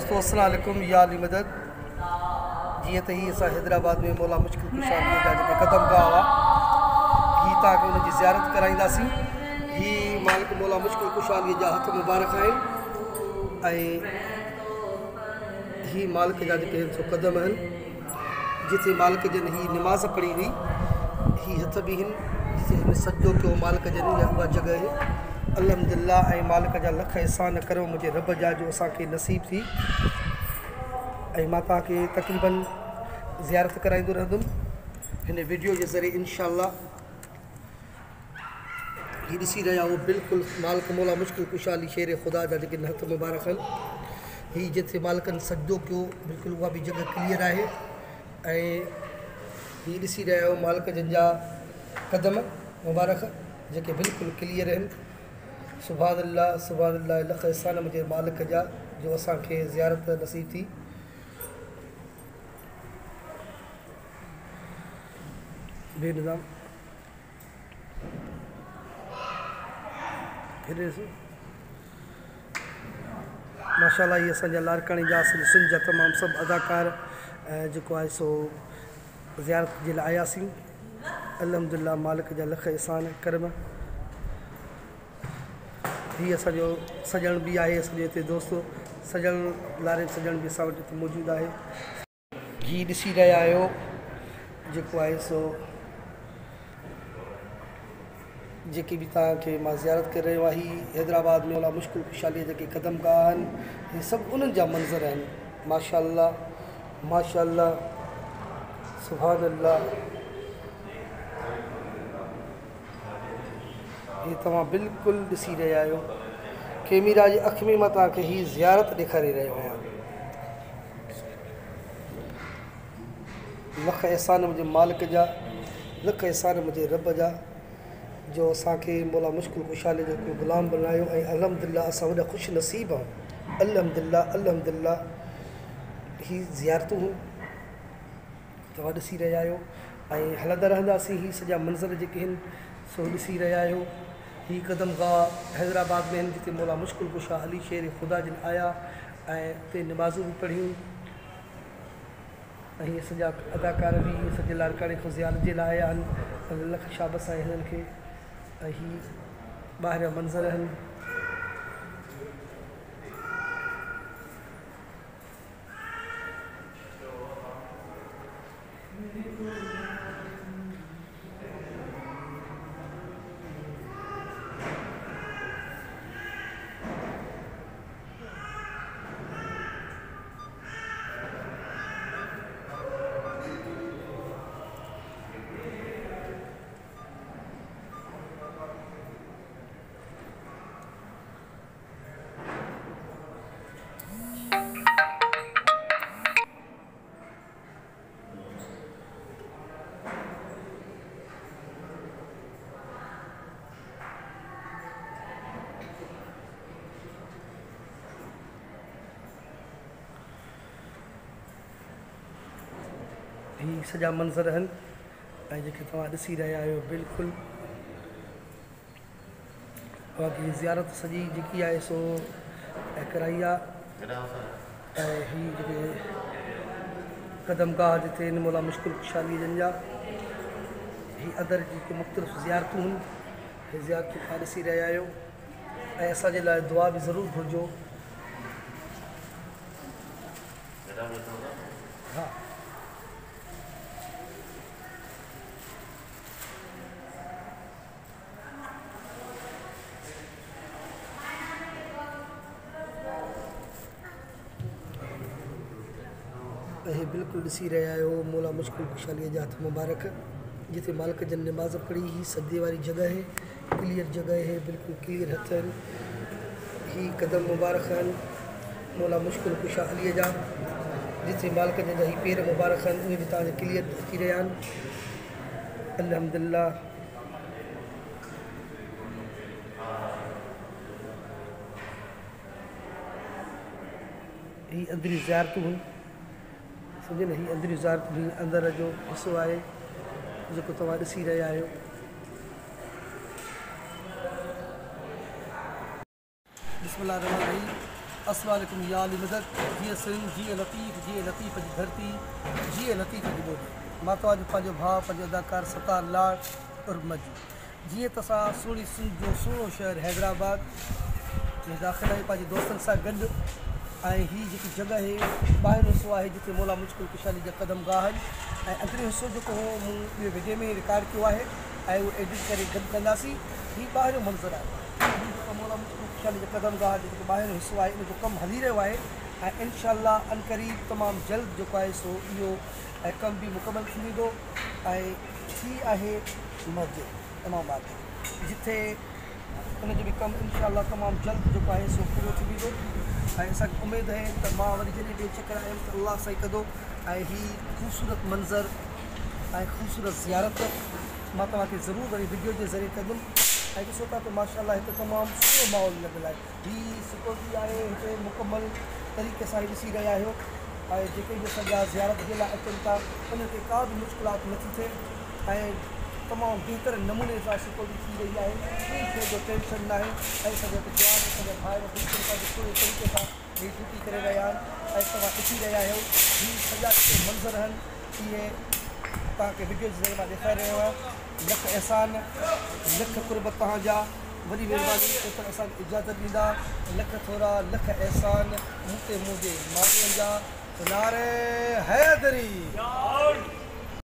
दोस्तों अस्सलाम वालेकुम या अली मदद जी तो ही असां हैदराबाद में मौला मुश्किल कुशालीअ जा जेके क़दम गाह हुआ ही तव्हांखे उनजी ज़ियारत कराईंदासीं। ही मालिक मौला मुश्किल कुशालीअ जा हथ मुबारक आहिनि ऐं ही मालिक जा जेके सो क़दम आहिनि जिथे मालिक जन ही नमाज़ पढ़ी हुई ही हथ भी आहिनि जिथे हिन सजदो कयो मालिक जन या उहा जॻह आहे। अल्हम्दुलिल्लाह ऐं मालिक जा लख एहसान करो मुंहिंजे रब जा जो असांखे नसीब थी ऐं मां तव्हांखे तक़रीबन ज़ियारत कराईंदो रहंदुमि हिन वीडियो जे ज़रिए इंशाअल्लाह। ही ॾिसी रहिया हो बिल्कुलु मालिक मौला मुश्किल कुशाली शेर ख़ुदा जा जेके हथ मुबारक आहिनि। ही जिथे मालिकनि सजदो कयो बिल्कुलु उहा बि जॻह क्लियर आहे ऐं ही ॾिसी रहिया हो मालिक जन जा क़दम मुबारक जेके बिल्कुलु क्लियर आहिनि। सुभान अल्लाह लख एहसान मुंहिंजे मालिक जा जो असांखे ज़ियारत नसीब थी। बेनिज़ाम माशाअल्लाह ये असांजा लारकाणी जा सिंध जा तमामु सभु अदाकार जेको आहे सो ज़ियारत जे लाइ आयासीं। अल्हम्दुलिल्लाह मालिक जा लख एहसान करम। ही असांजो सजण बि आहे असांजो हिते दोस्त सजण लारे सजण बि असां वटि हिते मौजूदु आहे। ही ॾिसी रहिया आहियो जेको आहे सो जेकी बि तव्हांखे मां ज़ियारत करे रहियो आहे। ही हैदराबाद में मौला मुश्किल कुशालीअ जेके क़दम गाह आहिनि हे सभु उन्हनि जा मंज़र आहिनि। माशाअल्लाह सुभान अल्लाह। ये तव्हां बिल्कुलु ॾिसी रहिया आहियो कैमरा जी अख में मां तव्हांखे ही ज़ियारत ॾेखारे रहियो आहियां। लख एहसान मुंहिंजे मालिक जा लख एहसान मुंहिंजे रब जा जो असांखे मौला मुश्किल कुशाले जो ग़ुलाम बणायो ऐं अल्हम्दुलिल्लाह असां वॾा ख़ुशि नसीब आहियूं। अल्हम्दुलिल्लाह ही ज़ियारतूं तव्हां ॾिसी रहिया आहियो ऐं हलंदा रहंदासीं। ही सॼा मंज़र जेके आहिनि सो ॾिसी रहिया आहियो। ही क़दम गाह हैदराबाद में आहिनि जिते मौला मुश्किल कुशा अली शेर ख़ुदा जिन आया ऐं हिते नमाज़ूं बि पढ़ियूं ऐं हीअ सॼा अदाकार बि सॼे लारकाणे खां ज़ियारत जे लाइ आया आहिनि। लख शाबस आहे हिननि खे ऐं ही ॿाहिरियां मंज़र आहिनि। ही सॼा मंज़र आहिनि ऐं जेके तव्हां ॾिसी रहिया आहियो बिल्कुलु बाक़ी ज़ियारत सॼी जेकी आहे सो कराई आहे। ऐं ही जेके क़दम गाह जिते इन मौला मुश्किल कुशाली जन जा ही अदर जेके मुख़्तलिफ़ ज़ियारतूं आहिनि हे ज़ियारतूं तव्हां ॾिसी रहिया आहियो ऐं असांजे लाइ दुआ बि ज़रूरु घुरिजो। हा हे बिल्कुलु ॾिसी रहिया आहियो मौला मुश्किल कुशालीअ जा हथ मुबारक जिथे मालिक जन नमाज़ पढ़ी ही सदे वारी जगह है क्लियर जगह है बिल्कुलु क्लियर हथ आहिनि। ही क़दम मुबारक आहिनि मौला मुश्किल कुशा अलीअ जा जिथे मालिक जन जा ही पेर मुबारक आहिनि उहे बि तव्हांखे क्लियर अची रहिया आहिनि। अल्हम्दुलिल्लाह ही अंदरी ज़ियारतूं आहिनि सम्झे न। ही अंदरी ज़ियारत भी अंदर जो हिस्सो आहे जेको तव्हां ॾिसी रहिया आहियो। बिस्मिल्लाह रहमान रहीम। अस्सलाम वालेकुम या अली मदद जी सिंह जी लतीफ़ जी धरती जी लतीफ़ जी ॿोली मां तव्हांजो पंहिंजो भाउ पंहिंजो अदाकार सतार लाड उर्फ मजी जीअं त असां सुहिणी सिंध जो सुहिणो शहर हैदराबाद में दाख़िल आहियूं पंहिंजे दोस्तनि सां गॾु ऐं हीअ जेकी जॻह आहे ॿाहिरि हिसो आहे जिते मौला मुश्किल कुशाली जा क़दम गाह आहिनि ऐं अंदरि हिसो जेको हो मूं ॿिए वीडियो में रिकॉर्ड कयो आहे ऐं उहो एडिट करे गॾु कंदासीं हीअ ॿाहिरियों मंज़र आहे मौला मुश्किल कुशाली जा क़दम गाह जेको ॿाहिरियों हिसो आहे इन जो कमु हली रहियो आहे ऐं इंशाअल्लाह अनक़रीब तमामु जल्द जेको आहे सो इहो कमु बि मुकमल थी वेंदो ऐं ही आहे मस्जिद इमामाबाद जिथे उनजो बि कमु इंशाअल्लाह तमामु जल्द जेको आहे सो पूरो थी वेंदो ऐं असांखे उमेदु आहे त मां वरी जॾहिं ॿिए चकर आयुमि त अलाह सही कंदो ऐं हीअ ख़ूबसूरत मंज़र ऐं ख़ूबसूरत ज़ियारत मां तव्हांखे ज़रूरु वरी वीडियो जे ज़रिए कंदुमि ऐं ॾिसो था त माशाअल्लाह हिते तमामु सुठो माहौल लॻियलु आहे हीअ सिक्योरिटी आहे हिते मुकमल तरीक़े सां ॾिसी रहिया आहियो ऐं जेके बि असांजा ज़ियारत जे लाइ अचनि था उनखे का बि मुश्किलात नथी थिए ऐं तमामु बहितर नमूने सां सिक्योरिटी थी रही आहे कंहिं शइ जो टेंशन न आहे ऐं असांजा जवान असांजा भाइर बिल्कुलु पंहिंजे पूरे तरीक़े सां हीअ ड्यूटी करे रहिया आहिनि ऐं तव्हां ॾिसी रहिया आहियो हीअ सॼा जेके मंज़र आहिनि इहे तव्हांखे वीडियो जे ज़रिए मां ॾेखारे रहियो आहियां लख अहसान लख कुर्ब तव्हांजा वॾी महिरबानी एतिरा असांखे इजाज़त ॾींदा लख थोरा लख अहसान मूं ते मुंहिंजे माण्हुनि जा नारे हैदरी